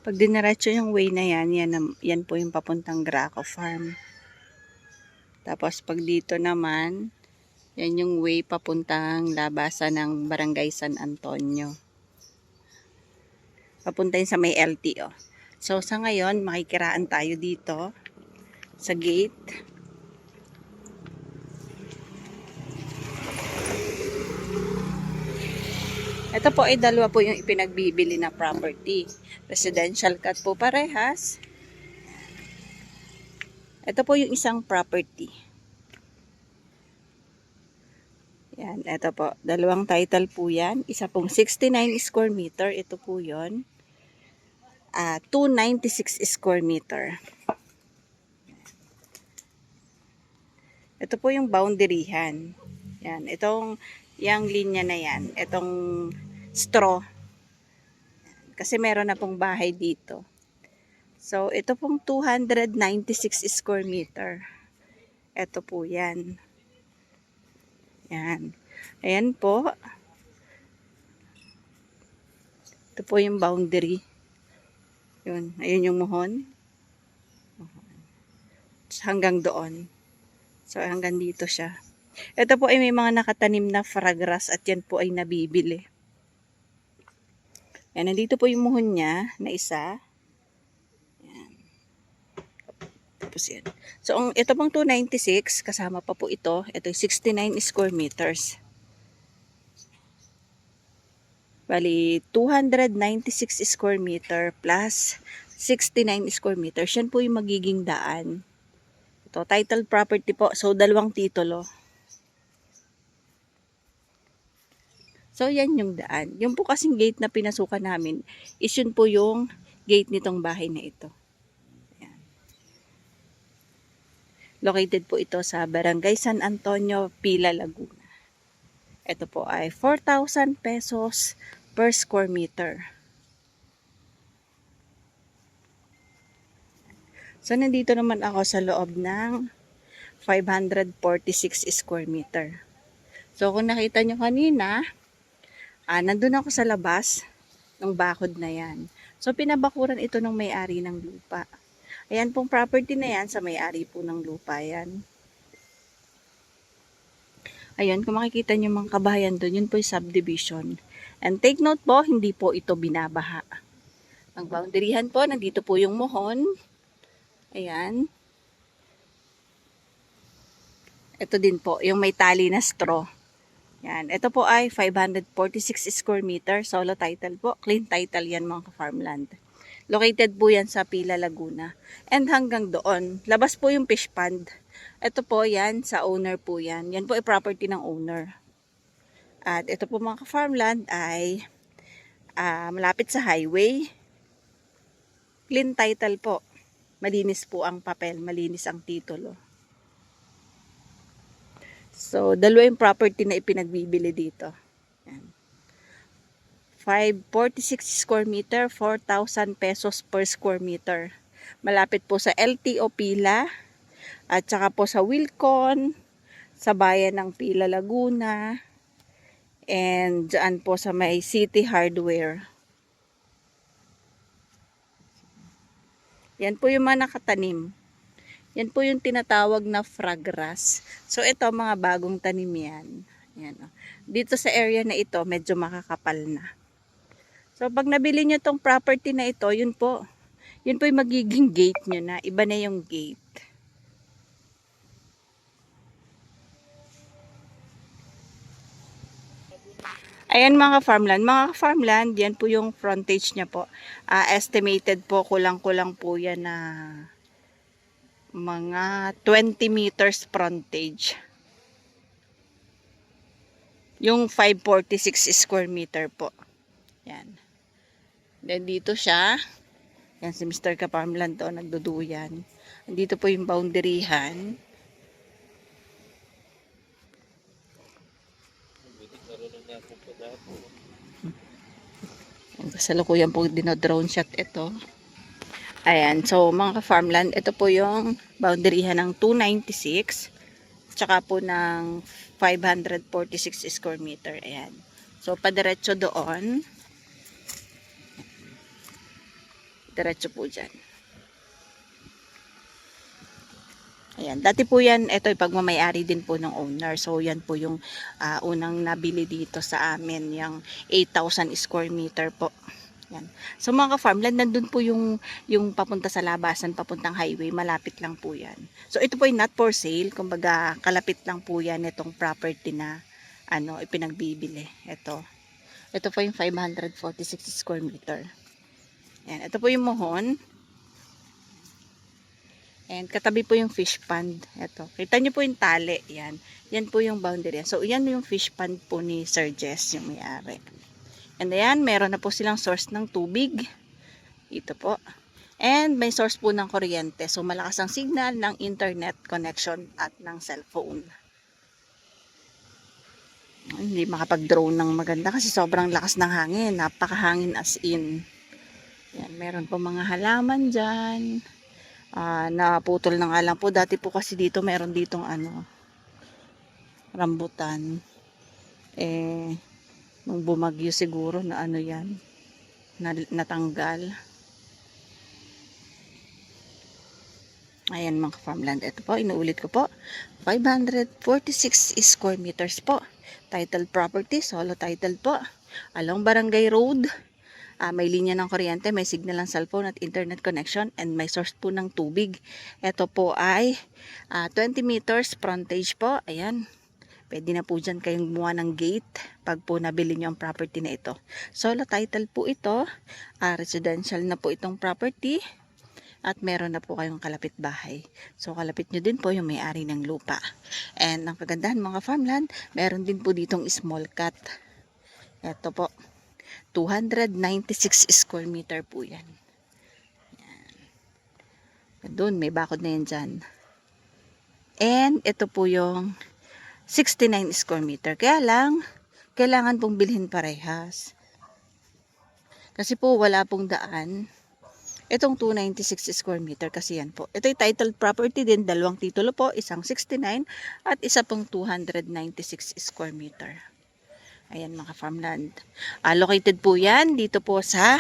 Pag diniretso yung way na yan po yung papuntang Graco Farm. Tapos pag dito naman, yan yung way papuntang labasan ng Barangay San Antonio. Papunta yun sa may LTO. So sa ngayon, makikiraan tayo dito sa gate. Ito po ay dalawa po yung ipinagbibili na property. Residential cut po parehas. Ito po yung isang property. Yan, ito po. Dalawang title po yan. Isa pong 69 square meter. Ito po yun. 296 square meter. Ito po yung boundaryhan. Yan, yung linya na yan. Itong straw. Kasi meron na pong bahay dito. So, ito pong 296 square meter. Ito po yan. Yan. Ayan po. Ito po yung boundary. Yun. Ayun yung muhon. Hanggang doon. So, hanggang dito siya. Ito po ay may mga nakatanim na fragras at yan po ay nabibili. Yan, nandito po yung muhon niya na isa. Yan. Tapos yan. So, ito pong 296, kasama pa po ito. Ito yung 69 square meters. Bali, 296 square meter plus 69 square meters. Yan po yung magiging daan. Ito, title property po. So, dalawang titulo. So, yan yung daan. Yung po kasing gate na pinasukan namin is yun po yung gate nitong bahay na ito. Ayan. Located po ito sa Barangay San Antonio, Pila, Laguna. Ito po ay 4,000 pesos per square meter. So, nandito naman ako sa loob ng 546 square meter. So, kung nakita nyo kanina, nandun ako sa labas ng bakod na yan. So, pinabakuran ito ng may-ari ng lupa. Ayan pong property na yan, sa may-ari po ng lupa yan. Ayan, kung makikita nyo mga kabahayan doon, yun po yung subdivision. And take note po, hindi po ito binabaha. Ang boundaryhan po, nandito po yung muhon. Ayan. Ito din po, yung may tali na straw. Yan. Ito po ay 546 square meter. Solo title po. Clean title yan mga farmland. Located po yan sa Pila, Laguna. And hanggang doon, labas po yung fish pond. Ito po yan, sa owner po yan. Yan po ay property ng owner. At ito po mga farmland ay malapit sa highway. Clean title po. Malinis po ang papel, malinis ang titulo. So, dalawa yung property na ipinagbibili dito. Yan. 546 square meter, 4,000 pesos per square meter. Malapit po sa LTO Pila, at saka po sa Wilcon, sa bayan ng Pila, Laguna, and dyan po sa may City Hardware. Yan po yung mga nakatanim. Yan po yung tinatawag na fragras. So, ito mga bagong tanim yan. Yan, oh. Dito sa area na ito, medyo makakapal na. So, pag nabili nyo tong property na ito, yun po yung magiging gate nyo na. Iba na yung gate. Ayan mga farmland. Mga farmland, yan po yung frontage niya po. Estimated po, kulang-kulang po yan na mga 20 meters frontage. Yung 546 square meter po. Yan. Then dito siya. Yan si Mr. Kaparmland to, nagduduyan. Dito po yung boundaryhan. Kasalukuyan po dinodrone shot ito. Ayan, so mga farmland, ito po yung boundaryhan ng 296, tsaka po ng 546 square meter. Ayan. So, padiretso doon. Diretso po dyan. Ayan, dati po yan, ito ay pagmamayari din po ng owner. So, yan po yung unang nabili dito sa amin, yung 8,000 square meter po. Yan. So, mga ka-farmland, nandun po yung papunta sa labasan, papuntang highway, malapit lang po yan. So, ito po ay not for sale, kumbaga kalapit lang po yan itong property na ipinagbibili. Ito po yung 546 square meter. Yan, ito po yung mohon. And katabi po yung fish pond. Ito. Kita nyo po yung tali. Yan. Yan po yung boundary. So, yan yung fish pond po ni Sir Jess, yung may-ari. And ayan, meron na po silang source ng tubig. Ito po. And may source po ng kuryente. So, malakas ang signal ng internet connection at ng cellphone. Hindi makapag-drone ng maganda kasi sobrang lakas ng hangin. Napakahangin as in. Yan, meron po mga halaman dyan. Naputol na nga lang po. Dati po kasi dito meron ditong rambutan. Nung bumagyo siguro na yan, natanggal. Ayan mga farmland. Ito po, inuulit ko po. 546 square meters po. Title property, solo title po. Along Barangay Road. May linya ng kuryente, may signal ng cellphone at internet connection, and may source po ng tubig. Ito po ay 20 meters frontage po. Ayan. Pwede na po dyan kayong gumawa ng gate pag po nabili nyo ang property na ito. Solo title po ito. Residential na po itong property. At meron na po kayong kalapit bahay. So kalapit nyo din po yung may-ari ng lupa. And ang kagandahan mga farmland, meron din po ditong small cut. Ito po. 296 square meter po yan. Doon, may bakod na yan dyan. And ito po yung 69 square meter. Kaya lang, kailangan pong bilhin parehas. Kasi po wala pong daan. Itong 296 square meter kasi yan po. Ito yung title property din. Dalawang titulo po. Isang 69 at isa pong 296 square meter. Ayan mga farmland. Located po yan dito po sa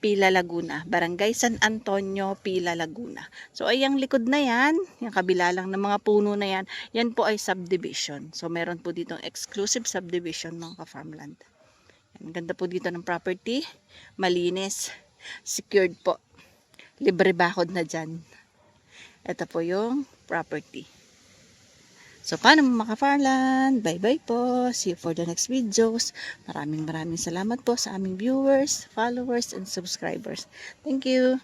Pila, Laguna. Barangay San Antonio, Pila, Laguna. So ayang likod na yan, yung kabila lang ng mga puno na yan, yan po ay subdivision. So meron po ditong exclusive subdivision mga farmland. Ang ganda po dito ng property. Malinis. Secured po. Libre bakod na dyan. Ito po yung property. So, paano mga ka-farmland? Bye-bye po. See you for the next videos. Maraming salamat po sa aming viewers, followers, and subscribers. Thank you.